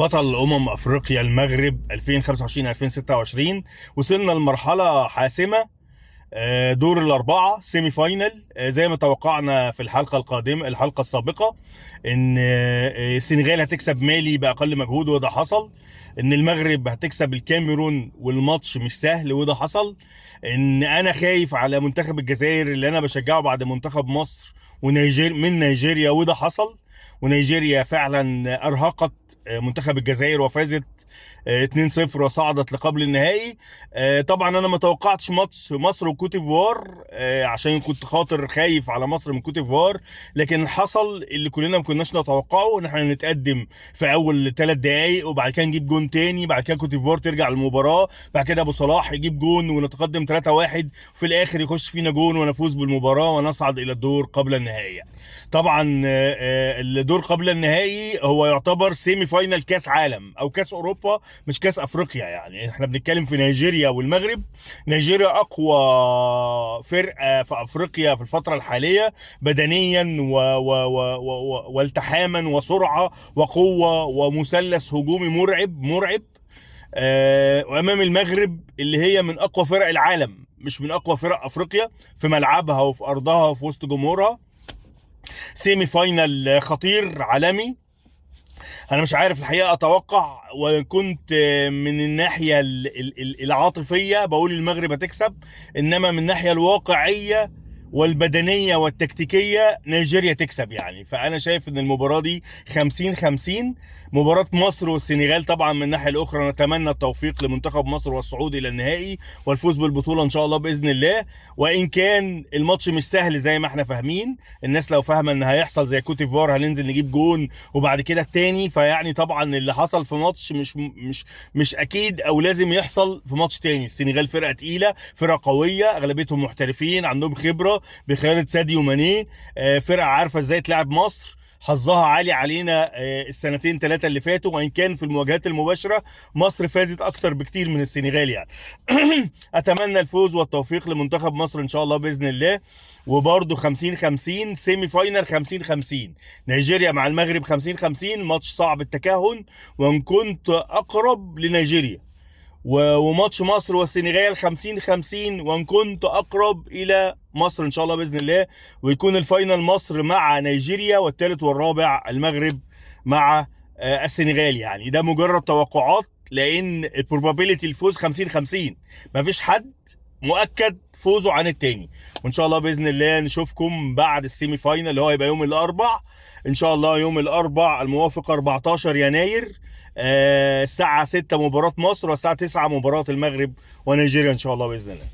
بطل افريقيا المغرب 2025 وصلنا لمرحله حاسمه. دور الاربعه سيمي فاينل، زي ما توقعنا في الحلقه السابقه ان السنغال هتكسب مالي باقل مجهود، وده حصل. ان المغرب هتكسب الكاميرون والماتش مش سهل، وده حصل. ان انا خايف على منتخب الجزائر اللي انا بشجعه بعد منتخب مصر من نيجيريا، وده حصل. ونيجيريا فعلا ارهقت منتخب الجزائر وفازت 2-0 وصعدت لقبل النهائي. طبعا انا ما توقعتش ماتش مصر وكوت ديفوار عشان كنت خاطر خايف على مصر من كوت ديفوار، لكن حصل اللي كلنا ما كناش نتوقعه، ان احنا نتقدم في اول 3 دقائق وبعد كده نجيب جون تاني، بعد كده كوت ديفوار ترجع المباراه، بعد كده ابو صلاح يجيب جون ونتقدم 3-1، وفي الاخر يخش فينا جون ونفوز بالمباراه ونصعد الى الدور قبل النهائي. طبعا الدور قبل النهائي هو يعتبر سيمي فاينل كاس عالم او كاس اوروبا، مش كاس افريقيا. يعني احنا بنتكلم في نيجيريا والمغرب. نيجيريا اقوى فرقه في افريقيا في الفتره الحاليه بدنيا والتحاما وسرعه وقوه ومثلث هجومي مرعب. وامام المغرب اللي هي من اقوى فرق العالم، مش من اقوى فرق افريقيا، في ملعبها وفي ارضها وفي وسط جمهورها. سيمي فاينل خطير عالمي. انا مش عارف الحقيقه اتوقع، وكنت من الناحيه العاطفيه بقول المغرب هتكسب، انما من الناحيه الواقعيه والبدنيه والتكتيكيه نيجيريا تكسب. يعني فانا شايف ان المباراه دي 50-50. مباراه مصر والسنغال طبعا من الناحيه الاخرى نتمنى التوفيق لمنتخب مصر والصعود الى النهائي والفوز بالبطوله ان شاء الله باذن الله. وان كان الماتش مش سهل زي ما احنا فاهمين، الناس لو فاهمه ان هيحصل زي كوت ديفوار هننزل نجيب جون وبعد كده التاني، فيعني طبعا اللي حصل في ماتش مش اكيد او لازم يحصل في ماتش تاني. السنغال فرقه تقيله، فرقه قويه، اغلبيتهم محترفين عندهم خبره بقياده ساديو ماني، فرقه عارفه ازاي تلعب مصر. حظها عالي علينا السنتين 3 اللي فاتوا، وان كان في المواجهات المباشره مصر فازت اكتر بكتير من السنغال يعني. اتمنى الفوز والتوفيق لمنتخب مصر ان شاء الله باذن الله. وبرضه 50-50 سيمي فاينل 50-50 نيجيريا مع المغرب 50-50، ماتش صعب التكهن وان كنت اقرب لنيجيريا. وماتش مصر والسنغال 50-50 وان كنت اقرب الى مصر ان شاء الله باذن الله. ويكون الفاينل مصر مع نيجيريا والثالث والرابع المغرب مع السنغال. يعني ده مجرد توقعات، لان البروبابيلتي الفوز 50-50، مفيش حد مؤكد فوزه عن التاني. وان شاء الله باذن الله نشوفكم بعد السيمي فاينل اللي هو يبقى يوم الاربع ان شاء الله، يوم الاربع الموافق 14 يناير الساعة 6 مباراة مصر والساعة 9 مباراة المغرب ونيجيريا ان شاء الله باذن الله.